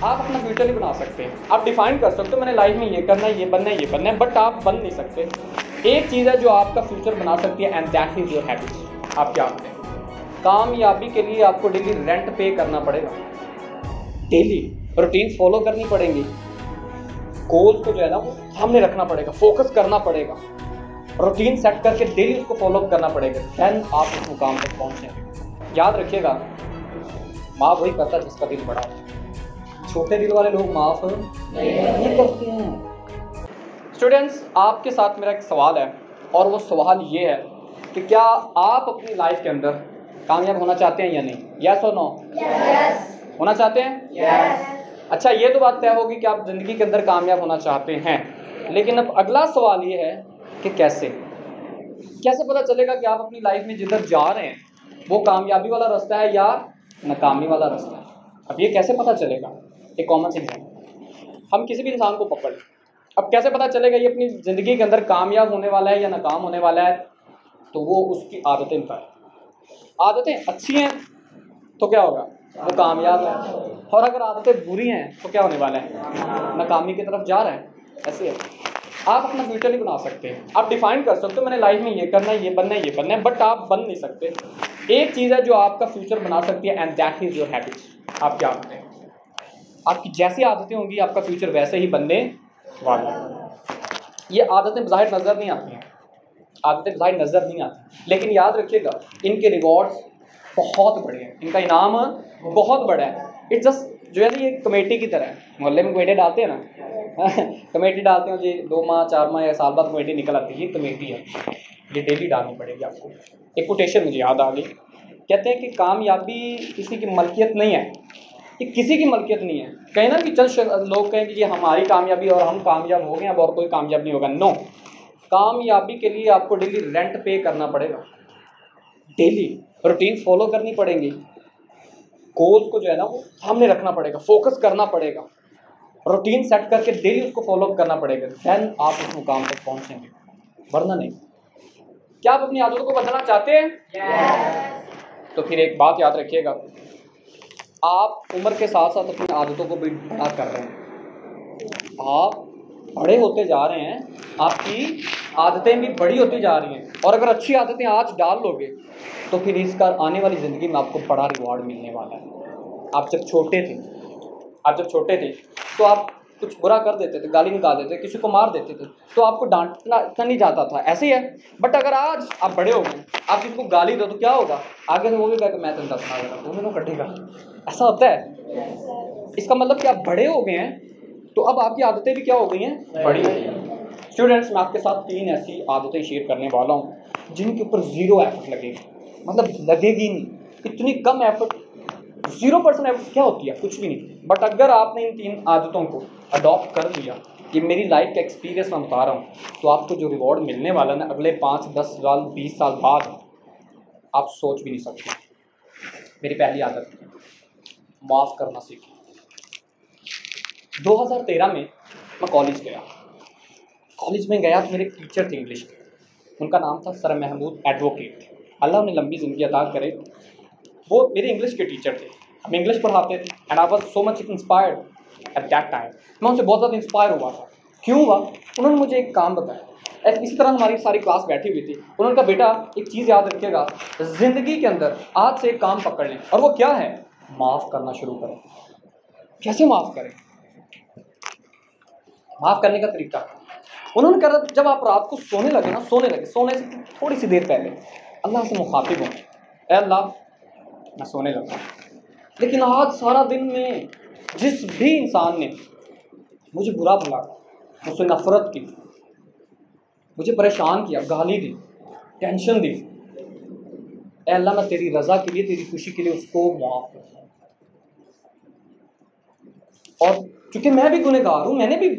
आप अपना फ्यूचर नहीं बना सकते। आप डिफाइन कर सकते हो मैंने लाइफ में ये करना है, ये बनना है, ये बनना है, बट आप बन नहीं सकते। एक चीज़ है जो आपका फ्यूचर बना सकती है, and that is your habits. आप क्या करते हैं? कामयाबी के लिए आपको डेली रेंट पे करना पड़ेगा, डेली रूटीन फॉलो करनी पड़ेंगी, गोल्स को जो है ना वो सामने रखना पड़ेगा, फोकस करना पड़ेगा, रूटीन सेट करके डेली उसको फॉलो करना पड़ेगा, देन आप उस मुकाम तक पहुँचेंगे। याद रखिएगा, माँ वही करता है जिसका दिल बड़ा है। छोटे दिल वाले लोग माफ़ नहीं करते हैं। स्टूडेंट्स, आपके साथ मेरा एक सवाल है, और वो सवाल ये है कि क्या आप अपनी लाइफ के अंदर कामयाब होना चाहते हैं या नहीं? यस और नो? यस। होना चाहते हैं? यस। अच्छा, ये तो बात तय होगी कि आप ज़िंदगी के अंदर कामयाब होना चाहते हैं, लेकिन अब अगला सवाल ये है कि कैसे पता चलेगा कि आप अपनी लाइफ में जिधर जा रहे हैं वो कामयाबी वाला रास्ता है या नाकामी वाला रास्ता है? अब ये कैसे पता चलेगा? एक कॉमन सेंस है, हम किसी भी इंसान को पकड़, अब कैसे पता चलेगा ये अपनी ज़िंदगी के अंदर कामयाब होने वाला है या नाकाम होने वाला है? तो वो उसकी आदतें बताए। आदतें अच्छी हैं तो क्या होगा? वो कामयाब है, और अगर आदतें बुरी हैं तो क्या होने वाला है? नाकामी की तरफ जा रहा है। ऐसे है, आप अपना फ्यूचर नहीं बना सकते। आप डिफाइन कर सकते हो मैंने लाइफ में ये करना है, ये बनना है, ये बनना है, बट आप बन नहीं सकते। एक चीज़ है जो आपका फ्यूचर बना सकती है, and that is your habits. आप क्या करते हैं? आपकी जैसी आदतें होंगी आपका फ्यूचर वैसे ही बनने वाला है। ये आदतें बाहर नज़र नहीं आती हैं, आदतें बाहर नज़र नहीं आती, लेकिन याद रखिएगा इनके रिवॉर्ड्स बहुत बड़े हैं, इनका इनाम बहुत बड़ा है। इट्स जस्ट जो है ना, ये कमेटी की तरह है। मोहल्ले में कमेटी डालते हैं ना कमेटी डालते हैं जी, 2 माह 4 माह या साल बाद कमेटी निकल आती है। ये कमेटी है, ये डेली डालनी पड़ेगी आपको। एक कोटेशन मुझे याद आ गई, कहते हैं कि कामयाबी किसी की मलकियत नहीं है, ये किसी की मलकियत नहीं है। कहीं ना कि चंद लोग कहें कि ये हमारी कामयाबी और हम कामयाब हो गए, अब और कोई कामयाब नहीं होगा। नो, कामयाबी के लिए आपको डेली रेंट पे करना पड़ेगा, डेली रूटीन फॉलो करनी पड़ेंगी, गोल्स को जो है ना वो सामने रखना पड़ेगा, फोकस करना पड़ेगा, रूटीन सेट करके डेली उसको फॉलो करना पड़ेगा, देन आप उस मुकाम तक पहुंचेंगे, वरना नहीं। क्या आप अपनी आदतों को बदलना चाहते हैं? तो फिर एक बात याद रखिएगा, आप उम्र के साथ साथ अपनी आदतों को भी बड़ा कर रहे हैं। आप बड़े होते जा रहे हैं, आपकी आदतें भी बड़ी होती जा रही हैं, और अगर अच्छी आदतें आज डाल लोगे तो फिर इसका आने वाली ज़िंदगी में आपको बड़ा रिवॉर्ड मिलने वाला है। आप जब छोटे थे तो आप कुछ बुरा कर देते थे, गाली निकाल देते थे, किसी को मार देते थे, तो आपको डांटना नहीं जाता था, ऐसे ही है। बट अगर आज आप बड़े हो गए, आप किसी को गाली दो तो क्या होगा? आगे से वो भी कहेगा मैं तो दसना वो मैंने कटेगा। ऐसा होता है। इसका मतलब कि आप बड़े हो गए हैं, तो अब आपकी आदतें भी क्या हो गई हैं? बड़ी हो गई हैं। स्टूडेंट्स, मैं आपके साथ 3 ऐसी आदतें शेयर करने वाला हूँ जिनके ऊपर 0 एफर्ट लगेगी, मतलब लगेगी नहीं, इतनी कम एफर्ट। 0% एफर्ट क्या होती है? कुछ भी नहीं। बट अगर आपने इन 3 आदतों को अडॉप्ट कर लिया, ये मेरी लाइफ का एक्सपीरियंस मैं बता रहा हूँ, तो आपको जो रिवॉर्ड मिलने वाला ना अगले 5, 10 साल, 20 साल बाद, आप सोच भी नहीं सकते। मेरी पहली आदत, माफ़ करना सीखें। 2013 में मैं कॉलेज गया तो मेरे टीचर थे इंग्लिश के, उनका नाम था सर महमूद एडवोकेट, अल्लाह उन्हें लंबी ज़िंदगी अता करे। वो मेरे इंग्लिश के टीचर थे, हम इंग्लिश पढ़ाते थे, and I was so much inspired at that time. मैं उनसे बहुत ज़्यादा इंस्पायर हुआ था। क्यों हुआ? उन्होंने मुझे एक काम बताया। इसी तरह हमारी सारी क्लास बैठी हुई थी। उन्होंने कहा बेटा एक चीज़ याद रखिएगा, ज़िंदगी के अंदर आज से एक काम पकड़ लें, और वो क्या है? माफ़ करना शुरू करें। कैसे माफ़ करें? माफ़ करने का तरीका उन्होंने कहा, जब आप रात को सोने लगे, सोने से थोड़ी सी देर पहले अल्लाह से मुखातिब हों, ऐ अल्लाह मैं सोने लगा, लेकिन आज सारा दिन में जिस भी इंसान ने मुझे बुरा भला, मुझसे नफरत की, मुझे परेशान किया, गाली दी, टेंशन दी, ऐ अल्लाह मैं तेरी रज़ा के लिए, तेरी खुशी के लिए उसको माफ़ करता हूँ। और क्योंकि मैं भी गुनहगार हूँ, मैंने भी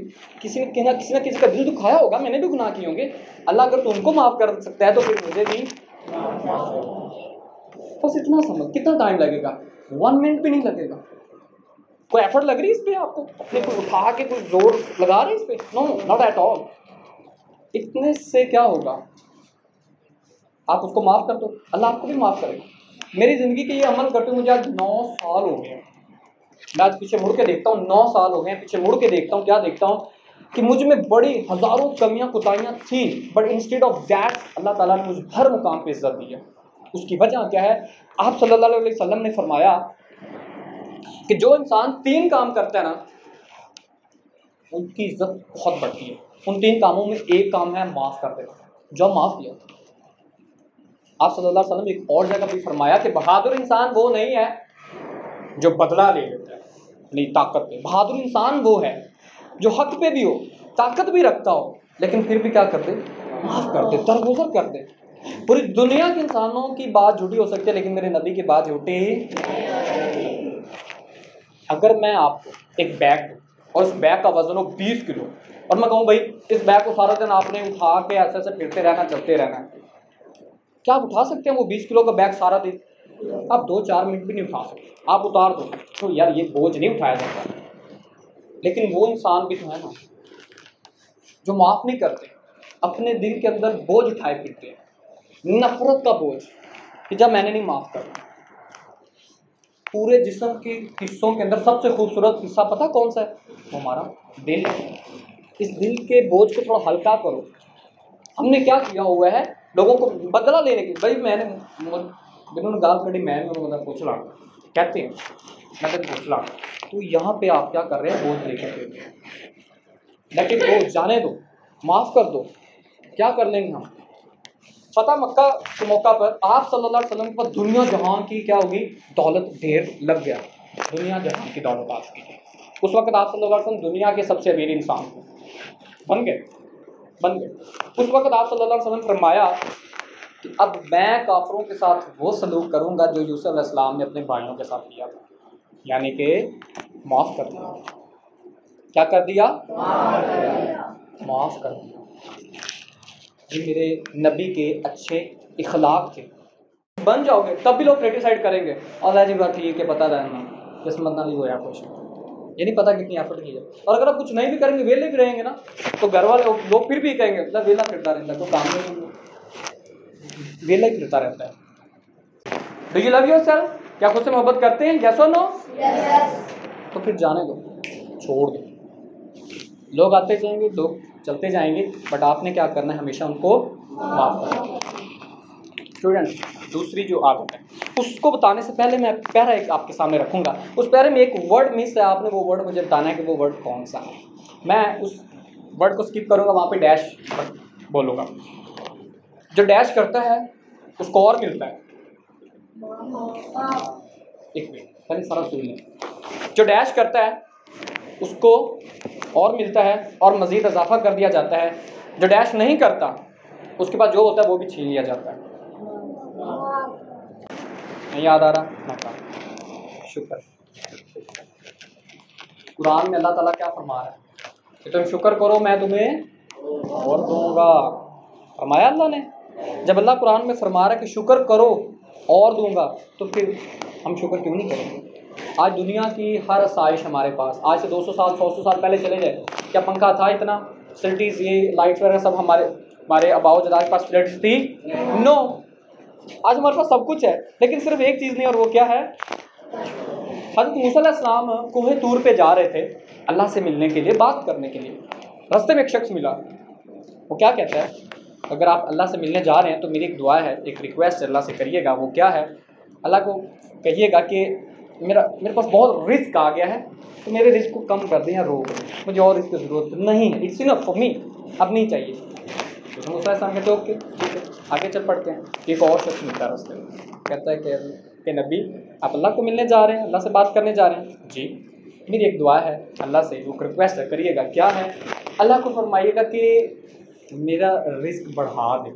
किसी न किसी का दिल दुखाया होगा, मैंने भी गुनाह किए होंगे। अल्लाह अगर तुमको माफ़ कर सकता है तो फिर मुझे भी बस इतना समझ। कितना टाइम लगेगा? 1 मिनट भी नहीं लगेगा। कोई एफर्ट लग रही है इस पर? आपको अपने को उठा के कोई जोर लगा रहे हैं इस पर? No, not at all. इतने से क्या होगा? आप उसको माफ़ कर दो, अल्लाह आपको भी माफ़ करेगा। मेरी ज़िंदगी के ये अमल करते हुए मुझे आज 9 साल हो गए। मैं आज पीछे मुड़ के देखता हूँ, 9 साल हो गए पीछे मुड़ के देखता हूँ, क्या देखता हूँ कि मुझ में बड़ी हज़ारों कमियां कुताहियां थी, बट इंस्टेड ऑफ दैट अल्लाह ताला ने मुझे हर मुकाम पे इज्जत दी है। उसकी वजह क्या है? आप सल्लल्लाहु अलैहि वसल्लम ने फरमाया कि जो इंसान 3 काम करता है ना, उनकी इज्जत बहुत बढ़ती है। उन 3 कामों में एक काम है माफ़ कर देना, जो माफ़ किया। आप सल्लल्लाहु अलैहि वसल्लम एक और जगह भी फरमाया कि बहादुर इंसान वो नहीं है जो बदला ले लेता है नहीं ताकत पे। बहादुर इंसान वो है जो हक पे भी हो, ताकत भी रखता हो, लेकिन फिर भी क्या कर दे? माफ़ कर दे, दरगुजर कर दे। पूरी दुनिया के इंसानों की बात झूठी हो सकती है, लेकिन मेरे नबी की बात झूठी। अगर मैं आपको एक बैग दूँ और उस बैग का वजन हो 20 किलो और मैं कहूँ भाई इस बैग को सारा दिन आपने उठा के ऐसे ऐसे फिरते रहना, चलते रहना, क्या आप उठा सकते हैं वो 20 किलो का बैग सारा दिन? आप 2-4 मिनट भी नहीं उठा सकते। आप उतार दो तो यार ये बोझ नहीं उठाया जाता। लेकिन वो इंसान भी तो है ना जो माफ़ नहीं करते, अपने दिल के अंदर बोझ उठाए फिरते हैं, नफरत का बोझ कि जब मैंने नहीं माफ़ करना। पूरे जिस्म के हिस्सों के अंदर सबसे खूबसूरत हिस्सा पता कौन सा है? वो हमारा दिल है। इस दिल के बोझ को थोड़ा हल्का करो। हमने क्या किया हुआ है लोगों को बदला लेने के? भाई मैंने जिन्होंने गाल कड़ी मैं पूछ रहा कहते हैं, मैं तो पूछ रहा तो यहाँ पे आप क्या कर रहे हैं? बोझ लेकर, लेकिन वो जाने दो, माफ़ कर दो। क्या कर लेंगे हम? फतह मक्का के मौका पर आप सल्लल्लाहु अलैहि वसल्लम के पास दुनिया जहां की क्या होगी? दौलत ढेर लग गया, दुनिया जहां की दौलत आ चुकी है। उस वक्त आप सल्लल्लाहु अलैहि वसल्लम दुनिया के सबसे अमीर इंसान बन गए। उस वक्त आप सल्लल्लाहु अलैहि वसल्लम फरमाया कि अब मैं काफिरों के साथ वो सलूक करूंगा जो यूसुफ अलैहिस्सलाम ने अपने भाइयों के साथ किया था, यानी कि माफ़ कर दिया। क्या कर दिया? माफ़ कर दिया। ये मेरे नबी के अच्छे इखलाक थे। बन जाओगे तब भी लोग क्रिटिसाइड करेंगे, और जी बात ठीक है, पता रहना किस्मत ना नहीं होया कुछ, ये नहीं पता कितनी एफर्ट की है। और अगर आप कुछ नहीं भी करेंगे, वेले भी रहेंगे ना, तो घर वाले लोग फिर भी कहेंगे मतलब वेला फिरता रहता है, तो काम नहीं, वेला ही फिरता रहता है। Do you love yourself? क्या खुद से मोहब्बत करते हैं? यस और नो? तो फिर जाने दो, छोड़ दो। लोग आते जाएंगे, लोग चलते जाएंगे, बट आपने क्या करना है? हमेशा उनको माफ़ करना। स्टूडेंट्स, दूसरी जो आदत है उसको बताने से पहले मैं पैरा एक आपके सामने रखूंगा। उस पैरे में एक वर्ड मिस है, आपने वो वर्ड मुझे बताना है कि वो वर्ड कौन सा है। मैं उस वर्ड को स्किप करूंगा, वहाँ पे डैश बोलूँगा। जो डैश करता है उसको और मिलता है। एक मिनट पहले सारा सुन लें। जो डैश करता है उसको और मिलता है और मज़ीद इजाफा कर दिया जाता है। जो डैश नहीं करता उसके बाद जो होता है वो भी छीन लिया जाता है। नहीं याद आ रहा? ना कहा शुक्र। कुरान में अल्लाह ताला क्या फरमा रहा है कि तुम शुक्र करो मैं तुम्हें और दूंगा। फरमाया अल्लाह ने। जब अल्लाह कुरान में फरमा रहा है कि शुक्र करो और दूंगा, तो फिर हम शुक्र क्यों नहीं करेंगे? आज दुनिया की हर आसाइश हमारे पास, आज से 200 साल 100 साल पहले चले जाए, क्या पंखा था इतना? फैसिलिटीज़ ये लाइट्स वगैरह सब हमारे अबाव जदाद के पास फैसिलिटीज थी? नो। आज हमारे पास सब कुछ है, लेकिन सिर्फ एक चीज़ नहीं, और वो क्या है? हज़रत मूसा अलैहिस्सलाम कोहे तूर पे जा रहे थे अल्लाह से मिलने के लिए, बात करने के लिए। रास्ते में एक शख्स मिला, वो क्या कहता है? अगर आप अल्लाह से मिलने जा रहे हैं तो मेरी एक दुआ है, एक रिक्वेस्ट अल्लाह से करिएगा। वो क्या है? अल्लाह को कहिएगा कि मेरे पास बहुत रिस्क आ गया है, तो मेरे रिस्क को कम कर दें या रोक दें, मुझे और इसकी ज़रूरत नहीं है, इट्स इनफ फॉर मी, अब नहीं चाहिए। तो मूसा अलैहिस्सलाम कहते ओके ठीक है, आगे चल पड़ते हैं। एक और शख्स मिलता है रास्ते में, कहता है कि नबी आप अल्लाह को मिलने जा रहे हैं, अल्लाह से बात करने जा रहे हैं? जी, मेरी एक दुआ है अल्लाह से, वो रिक्वेस्ट है, करिएगा। क्या है? अल्लाह को फरमाइएगा कि मेरा रिस्क बढ़ा दे,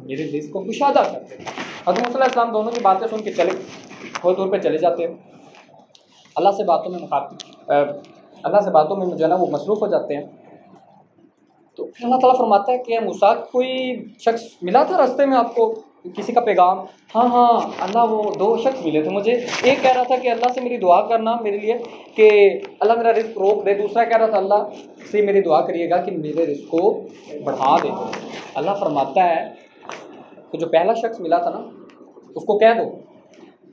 मेरे रिस्क को कुशादा कर दे। हज़रत मूसा अलैहिस्सलाम दोनों की बातें सुन के चले, थोड़ी दूर पे चले जाते हैं। अल्लाह से बातों में अल्लाह से बातों में जो है ना वो मसरूफ़ हो जाते हैं। तो फिर अल्लाह ताला फरमाता है कि मूसा कोई शख्स मिला था रास्ते में आपको, किसी का पैगाम? हाँ अल्लाह, वो 2 शख्स मिले थे मुझे। एक कह रहा था कि अल्लाह से मेरी दुआ करना मेरे लिए कि अल्लाह मेरा रिस्क रोक दे, दूसरा कह रहा था अल्लाह से मेरी दुआ करिएगा कि मेरे रिस्क को बढ़ा दे। अल्लाह फरमाता है कि जो पहला शख्स मिला था ना, उसको कह दो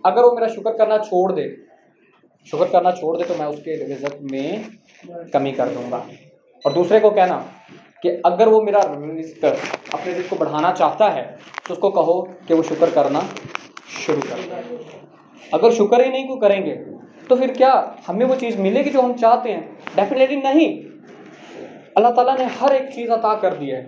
अगर वो मेरा शुक्र करना छोड़ दे शुक्र करना छोड़ दे तो मैं उसके रिज़्क में कमी कर दूंगा। और दूसरे को कहना कि अगर वो मेरा रिज़्क, अपने रिज़्क को बढ़ाना चाहता है तो उसको कहो कि वो शुक्र करना शुरू कर दे। अगर शुक्र ही नहीं को करेंगे तो फिर क्या हमें वो चीज़ मिलेगी जो हम चाहते हैं? डेफिनेटली नहीं। अल्लाह ताला ने हर एक चीज़ अता कर दी है।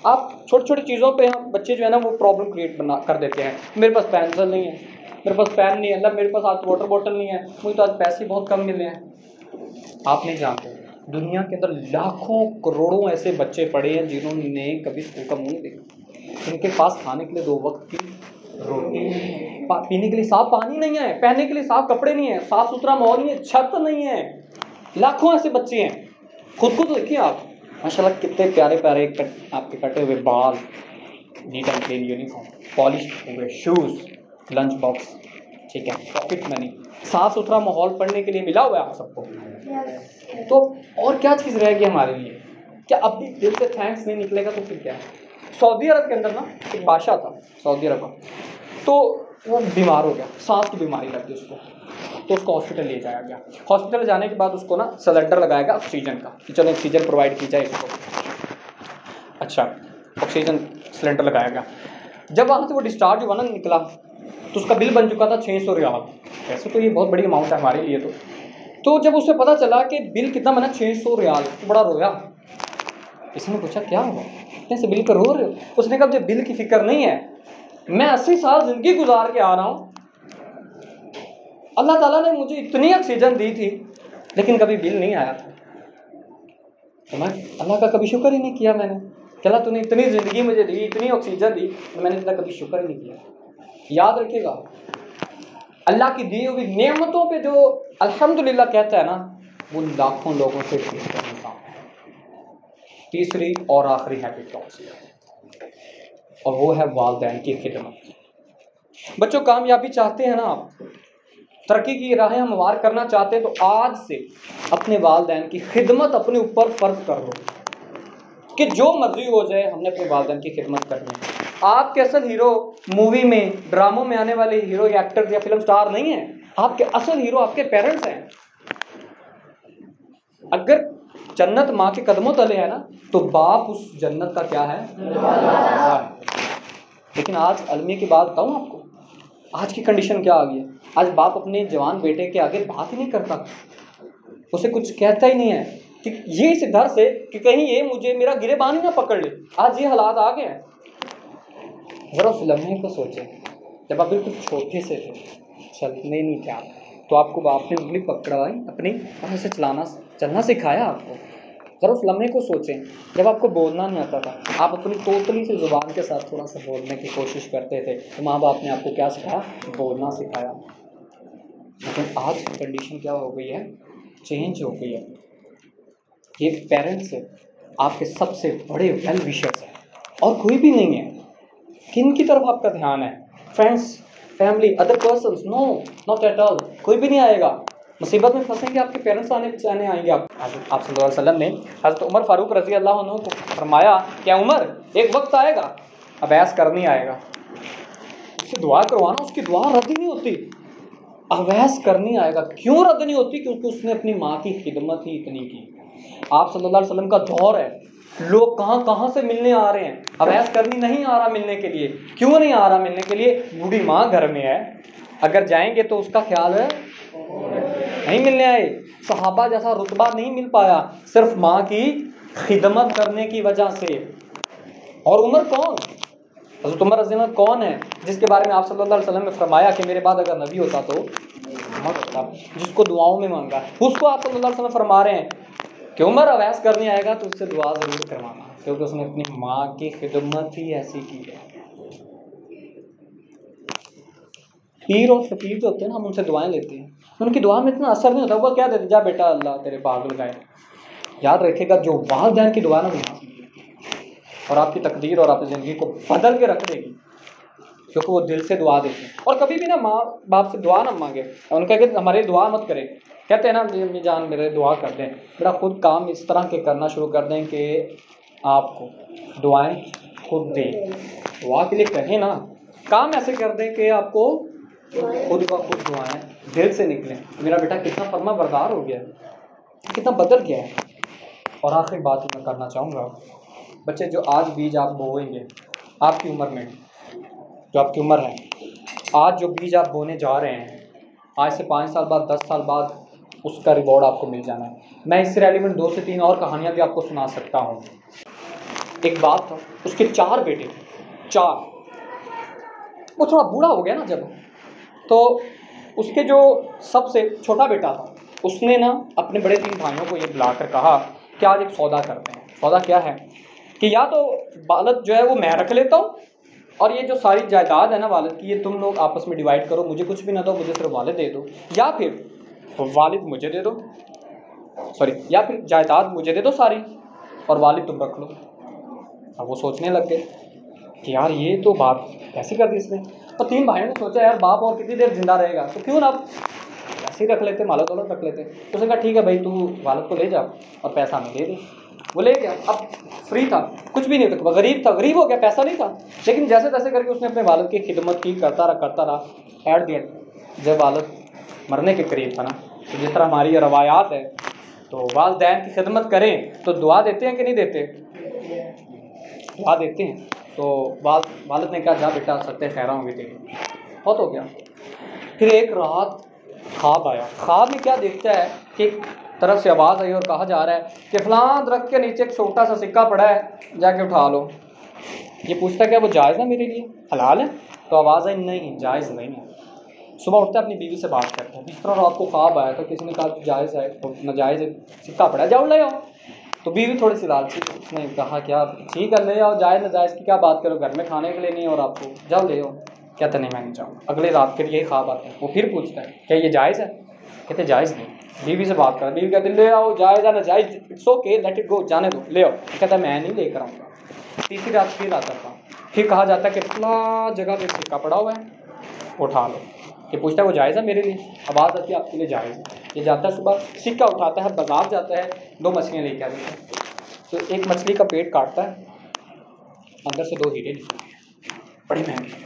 आप छोटी छोटी चीज़ों पे हम बच्चे जो है ना वो प्रॉब्लम क्रिएट कर देते हैं। मेरे पास पेंसिल नहीं है, मेरे पास पेन नहीं है, अल्लाह मेरे पास आज वाटर बॉटल नहीं है, मुझे तो आज पैसे बहुत कम मिले हैं। आप नहीं जानते दुनिया के अंदर लाखों करोड़ों ऐसे बच्चे पड़े हैं जिन्होंने कभी स्कूल का मुँह नहीं देखा। उनके पास खाने के लिए 2 वक्त की रोटी नहीं है, पीने के लिए साफ पानी नहीं है, पहनने के लिए साफ कपड़े नहीं है, साफ सुथरा माहौल नहीं है, छत नहीं है। लाखों ऐसे बच्चे हैं। खुद को तो देखिए आप, माशाल्लाह कितने प्यारे प्यारे आपके कटे हुए बाल, neat and clean uniform, polish हुए शूज़, लंच बॉक्स, ठीक है, पॉकेट मनी, साफ सुथरा माहौल पढ़ने के लिए मिला हुआ है आप सबको। तो और क्या चीज़ रहेगी हमारे लिए? क्या अब भी दिल से थैंक्स नहीं निकलेगा तो फिर क्या है? सऊदी अरब के अंदर ना एक बादशाह था, सऊदी अरब का, तो वो बीमार हो गया, सांस की बीमारी लग गई उसको, तो उसको हॉस्पिटल ले जाया गया। हॉस्पिटल जाने के बाद उसको ना सिलेंडर लगाया गया ऑक्सीजन का, कि चलो ऑक्सीजन प्रोवाइड की जाए इसको। अच्छा, ऑक्सीजन सिलेंडर लगाया गया। जब वहाँ से वो डिस्चार्ज हुआ ना, निकला, तो उसका बिल बन चुका था 600 रियाल। वैसे तो ये बहुत बड़ी अमाउंट है हमारे लिए। तो जब उसे पता चला कि बिल कितना बना, 600 रियाल, तो बड़ा रोया। इसने पूछा क्या हुआ, इतने से बिल पर रो रहे हो? उसने कहा मुझे बिल की फिक्र नहीं है, मैं 80 साल जिंदगी गुजार के आ रहा हूँ, अल्लाह ताला ने मुझे इतनी ऑक्सीजन दी थी लेकिन कभी बिल नहीं आया था, तो मैं अल्लाह का कभी शुक्र ही नहीं किया। मैंने क्या तूने इतनी ज़िंदगी मुझे दी, इतनी ऑक्सीजन दी, तो मैंने तेरा कभी शुक्र ही नहीं किया। याद रखिएगा, अल्लाह की दी हुई नेमतों पे जो अल्हम्दुलिल्लाह कहता है ना, वो लाखों लोगों से बेहतर इंसान है। तीसरी और आखिरी हैबिट कौन सी है? और वो है वालिदैन की खिदमत। बच्चों, कामयाबी चाहते हैं ना आप, तरक्की की राहें हमवार करना चाहते हैं, तो आज से अपने वालिदैन की खिदमत अपने ऊपर फर्ज कर लो कि जो मर्जी हो जाए हमने अपने वालिदैन की खिदमत करनी है। आपके असल हीरो मूवी में, ड्रामों में आने वाले हीरो या एक्टर्स या फिल्म स्टार नहीं है, आपके असल हीरो आपके पेरेंट्स हैं। अगर जन्नत माँ के कदमों तले है ना, तो बाप उस जन्नत का क्या है? लेकिन आज अलमिया की बात बताऊं आपको, आज की कंडीशन क्या आ गई है? आज बाप अपने जवान बेटे के आगे बात ही नहीं करता, उसे कुछ कहता ही नहीं है कि ये इस डर से कि कहीं ये मुझे मेरा गिरेबान ही ना पकड़ ले। आज ये हालात आ गए हैं। जरा उस लम्हे को सोचें, जब आप बिल्कुल छोटे से थे, चलने नहीं थे आप, तो आपको बाप ने उंगली पकड़वाई, अपनी तरह से चलना सिखाया आपको। जरा उस लम्हे को सोचें, जब आपको बोलना नहीं आता था, आप अपनी तोतली से ज़ुबान के साथ थोड़ा सा बोलने की कोशिश करते थे, तो माँ बाप ने आपको क्या सिखाया? बोलना सिखाया। लेकिन आज की कंडीशन क्या हो गई है? चेंज हो गई है। ये पेरेंट्स आपके सबसे बड़े वेल विशर्स हैं और कोई भी नहीं है। किन की तरफ आपका ध्यान है? Friends, family, other persons? No, not at all. कोई भी नहीं आएगा। मुसीबत में फंसेंगे आपके पेरेंट्स आने बचाने आएंगे। आप सल्लल्लाहु अलैहि वसल्लम ने हज़रत उमर फारूक रज़ी अल्लाह अन्हु को फरमाया, क्या उमर, एक वक्त आएगा अबैस करनी आएगा, उससे दुआ करवाना, उसकी दुआ रद्द ही नहीं होती। अवैस करनी आएगा। क्यों रद्द नहीं होती? क्योंकि उसने अपनी माँ की खिदमत ही इतनी की। आप सल्लल्लाहु अलैहि वसल्लम का दौर है, लोग कहाँ कहाँ से मिलने आ रहे हैं, अवैस करनी नहीं आ रहा मिलने के लिए। क्यों नहीं आ रहा मिलने के लिए? बूढ़ी माँ घर में है, अगर जाएंगे तो उसका ख्याल है नहीं मिलने आए। सहाबा जैसा रुतबा नहीं मिल पाया, सिर्फ माँ की खिदमत करने की वजह से। और उमर कौन? हज़रत उमर रज़ी अल्लाह कौन है जिसके बारे में आप सल्लल्लाहु अलैहि वसल्लम ने फरमाया कि मेरे बाद अगर नबी होता तो उमर होता, जिसको दुआओं में मांगा, उसको आप सल्लल्लाहु अलैहि वसल्लम फरमा रहे हैं कि उमर अवैस करने आएगा तो उससे दुआ ज़रूर करवाना, क्योंकि उसने अपनी माँ की खिदमत ही ऐसी की है। पीर और फकीर जो होते हैं ना, हम उनसे दुआएं लेते हैं, उनकी दुआ में इतना असर नहीं होता। वो क्या देते, जा बेटा अल्लाह तेरे बाग लगाए। याद रखिएगा, जो वालिदैन की दुआ ना वो और आपकी तकदीर और आपकी ज़िंदगी को बदल के रख देगी, क्योंकि वो दिल से दुआ देते हैं। और कभी भी ना माँ बाप से दुआ ना मांगे, उनका कहते हमारे दुआ मत करें। कहते हैं ना, अम्मी जान मेरे दुआ कर दें, बेटा खुद काम इस तरह के करना शुरू कर दें कि आपको दुआएं खुद दें। दुआ के लिए कहें ना, काम ऐसे कर दें कि आपको खुद ब खुद दुआएं दिल से निकलें, मेरा बेटा कितना फर्मा बरदार हो गया है, कितना बदल गया है। और आखिरी बात मैं करना चाहूँगा, बच्चे जो आज बीज आप बोएंगे आपकी उम्र में, जो आपकी उम्र है, आज जो बीज आप बोने जा रहे हैं, आज से 5 साल बाद 10 साल बाद उसका रिवॉर्ड आपको मिल जाना है। मैं इससे रेलिवेंट 2 से 3 और कहानियाँ भी आपको सुना सकता हूँ। एक बाप था, उसके 4 बेटे थे, 4। वो थोड़ा बूढ़ा हो गया ना जब, तो उसके जो सबसे छोटा बेटा था, उसने ना अपने बड़े 3 भाइयों को ये बुलाकर कहा कि आज एक सौदा करते हैं। सौदा क्या है कि या तो वालिद जो है वो मैं रख लेता हूँ, और ये जो सारी जायदाद है ना वालिद की, ये तुम लोग आपस में डिवाइड करो, मुझे कुछ भी ना दो, मुझे सिर्फ वालिद दे दो, या फिर वालिद मुझे दे दो, या फिर जायदाद मुझे दे दो सारी और वालिद तुम रख लो। अब वो सोचने लग गए कि यार ये तो बात ऐसी कर दी इसने। और 3 भाइयों ने सोचा यार बाप और कितनी देर जिंदा रहेगा, तो क्यों ना ऐसे ही रख लेते, माला दौलत रख लेते। तो उसने कहा ठीक है भाई, तू वालिद को ले जा और पैसा हमें दे दे। वो ले गया। अब फ्री था, कुछ भी नहीं था, गरीब था, गरीब हो गया, पैसा नहीं था, लेकिन जैसे तैसे करके उसने अपने वालिद की खिदमत की, करता रहा। एट द एंड जब वालिद मरने के करीब था ना, तो जिस तरह हमारी रवायात है, तो वालिदैन की खिदमत करें तो दुआ देते हैं कि नहीं देते? दुआ देते हैं। तो वालिद ने कहा जा बेटा सत्य खैरा होंगे तेरी, बहुत हो गया। फिर एक रात ख्वाब आया। ख्वाब में क्या देखता है कि एक तरफ से आवाज़ आई और कहा जा रहा है कि फलां दरख्त के नीचे एक छोटा सा सिक्का पड़ा है, जाके उठा लो। ये पूछता क्या वो जायज़ है मेरे लिए, हलाल है? तो आवाज़ आई नहीं, जायज़ नहीं है। सुबह उठता है, अपनी बीवी से बात करता है, जिस तरह रात को ख्वाब आया तो किसी ने कहा जायज़ है, नाजायज़ सिक्का पड़ा है, जाओ ले आओ। तो बीवी थोड़ी सी लालची, उसने कहा क्या ठीक है ले आओ, जायज़ नाजायज़ की क्या बात करो, घर में खाने के लिए नहीं और आपको, जाओ ले आओ। कहते नहीं मैं नहीं जाऊँ। अगले रात फिर यही ख्वाब आता है, वो फिर पूछता है क्या ये जायज़ है? कहते जायज़ नहीं। बीवी से बात कर, बीवी कहते ले आओ, जायज़ है ना जायज़, it's okay let it go, जाने दो, ले आओ। कहता मैं नहीं लेकर आऊँगा। तीसरी रात फिर आता था, फिर कहा जाता है कि फला जगह पे सिक्का पड़ा हुआ है, उठा लो। ये पूछता है वो जायज़ है मेरे लिए? आवाज़ आती है आपके लिए जायज़ है। ये जाता है सुबह, सिक्का उठाता है, बाजार जाता है, 2 मछलियाँ लेके आता है। तो एक मछली का पेट काटता है, अंदर से 2 हीरे निकलते हैं, बड़ी महंगी।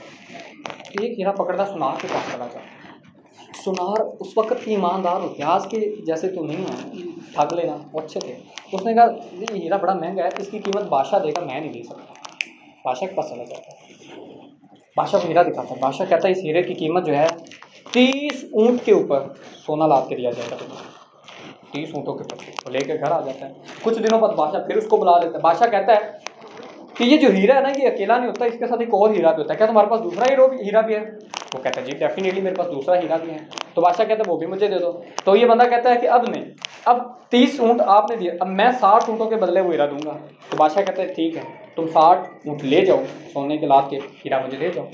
एक हीरा पकड़ता सुनार के पास चला जाता। सुनार उस वक्त की ईमानदार होते, आज के जैसे तो नहीं है, ठग लेना, वो अच्छे थे। उसने कहा ये हीरा बड़ा महंगा है, इसकी कीमत बादशाह देगा, मैं नहीं दे सकता। बादशाह के पास चला जाता है, बादशाह को हीरा दिखाता है। बादशाह कहता है इस हीरे की कीमत जो है 30 ऊँट के ऊपर सोना लाद के दिया जाएगा तुम्हें, 30 ऊँटों के ऊपर। वो लेकर घर आ जाता है। कुछ दिनों बाद बादशाह फिर उसको बुला लेता है। बादशाह कहता है कि ये जो हीरा है ना, ये अकेला नहीं होता, इसके साथ एक और हीरा भी होता है, क्या तुम्हारे पास दूसरा हीरा भी है? वो कहता है जी डेफिनेटली मेरे पास दूसरा हीरा भी है। तो बादशाह कहता है वो भी मुझे दे दो। तो ये बंदा कहता है कि अब नहीं, अब 30 ऊँट आपने दिए, अब मैं 60 ऊँटों के बदले वो हीरा दूंगा। तो बादशाह कहता है ठीक है, तुम 60 ऊँट ले जाओ, सोने के लाद के हीरा मुझे दे जाओ।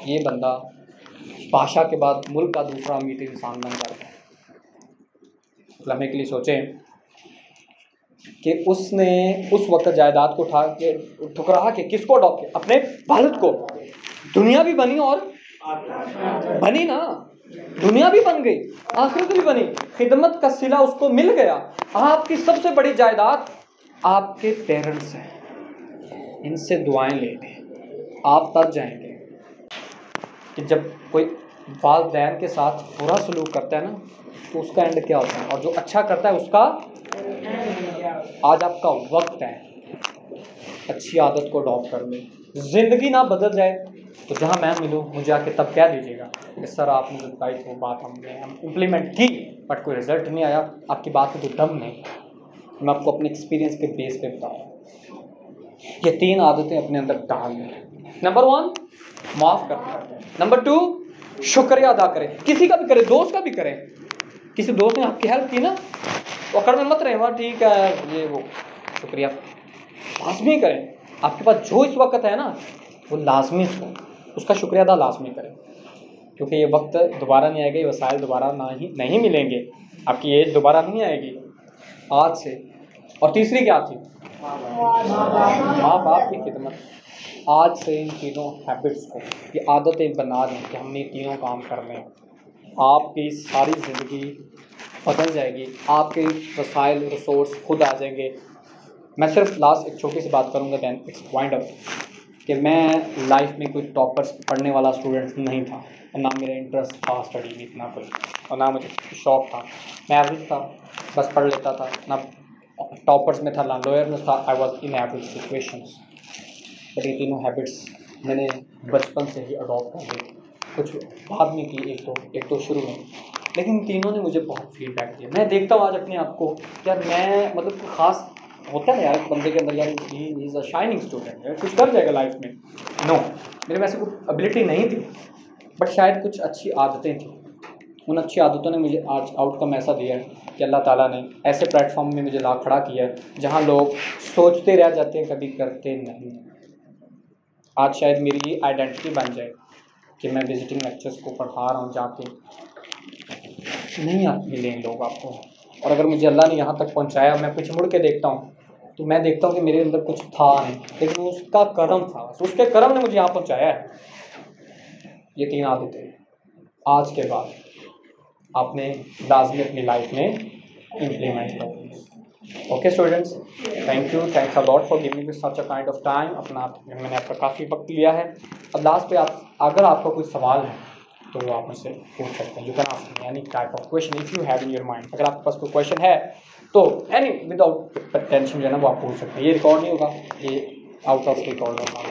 ये बंदा बादशाह के बाद मुल्क का दूसरा अमीर इंसान बन जाता है। लम्हे के लिए सोचें कि उसने उस वक्त जायदाद को उठा के ठुकरा के किसको अडॉप्ट किया? अपने वालिद को। दुनिया भी बनी और बनी ना, दुनिया भी बन गई, आखिरत भी बनी, खिदमत का सिला उसको मिल गया। आपकी सबसे बड़ी जायदाद आपके पेरेंट्स हैं, इनसे दुआएं लेंगे। आप तब जाएंगे कि जब कोई वालिदैन के साथ बुरा सलूक करता है ना, तो उसका एंड क्या होता है, और जो अच्छा करता है उसका। आज आपका वक्त है, अच्छी आदत को अडॉप्ट कर ले। ज़िंदगी ना बदल जाए तो जहाँ मैं मिलूँ मुझे आके तब कह दीजिएगा कि सर आपने जो बताई वो बात हम इम्प्लीमेंट की बट कोई रिजल्ट नहीं आया, आपकी बात में तो दम नहीं। मैं आपको अपने एक्सपीरियंस के बेस पे बता रहा हूँ। ये 3 आदतें अपने अंदर डाल लें। नंबर 1 माफ़ करना, नंबर 2 शुक्रिया अदा करें, किसी का भी करें, दोस्त का भी करें। किसी दोस्त ने आपकी हेल्प की ना, तो अकड़ में मत रहे, वहाँ ठीक है ये वो, शुक्रिया लाजमी करें। आपके पास जो इस वक्त है ना वो लाजमी उसका शुक्रिया अदा लाजमी करें, क्योंकि ये वक्त दोबारा नहीं आएगा, ये वसाइल दोबारा नहीं मिलेंगे, आपकी एज दोबारा नहीं आएगी आज से। और तीसरी क्या थी? माँ बाप की खिदमत। आज से इन तीनों हैबिट्स को, ये आदतें बना लें कि हमने तीनों काम करने हैं, आपकी सारी ज़िंदगी बदल जाएगी, आपके वसाइल रिसोर्स खुद आ जाएंगे। मैं सिर्फ लास्ट एक छोटी सी बात करूंगा, दैन इट्स वाइंड अप, कि मैं लाइफ में कोई टॉपर्स पढ़ने वाला स्टूडेंट नहीं था। और ना मेरा इंटरेस्ट था स्टडी में इतना कुछ, और ना मुझे शौक था। मैं एवरेज था, बस पढ़ लेता था, ना टॉपर्स में था ना लोअर में था। I was in average situations. But ये तीनों हैबिट्स मैंने बचपन से ही अडॉप्ट कर ली, कुछ बाद में की, एक तो शुरू में, लेकिन तीनों ने मुझे बहुत फीडबैक दिया। मैं देखता हूँ आज अपने आप को, यार मैं मतलब ख़ास होता है यार एक बंदे के अंदर, यार he is a shining student है, कुछ कर जाएगा लाइफ में। नो, मेरे वैसे कोई एबिलिटी नहीं थी, बट शायद कुछ अच्छी आदतें थी। उन अच्छी आदतों ने मुझे आज आउटकम ऐसा दिया है कि अल्लाह ताला ने ऐसे प्लेटफॉर्म में मुझे ला खड़ा किया है जहाँ लोग सोचते रह जाते हैं, कभी करते नहीं। आज शायद मेरी ये आइडेंटिटी बन जाए कि मैं विजिटिंग लेक्चर्स को पढ़ा रहा हूँ जाके, नहीं आप मिलेंगे लोग आपको। और अगर मुझे अल्लाह ने यहाँ तक पहुँचाया, मैं पीछे मुड़ के देखता हूँ तो मैं देखता हूँ कि मेरे अंदर कुछ था नहीं, लेकिन उसका करम था, उसके करम ने मुझे यहाँ पहुँचाया है। ये 3 आदतें आज के बाद आपने लाजमी अपनी लाइफ में इम्प्लीमेंट करो। Okay students, thank you, thanks a lot for giving me such a kind of time. मैंने आपका काफ़ी वक्त लिया है। अब लास्ट पे अगर आपका कोई सवाल है तो वो आप मुझसे पूछ सकते हैं। You can ask me any type of question if you have in your mind. अगर आपके पास कोई क्वेश्चन है तो एनी विदाउट टेंशन जो है ना वो आप पूछ सकते हैं। ये रिकॉर्ड नहीं होगा, ये आउट ऑफ रिकॉर्ड होगा।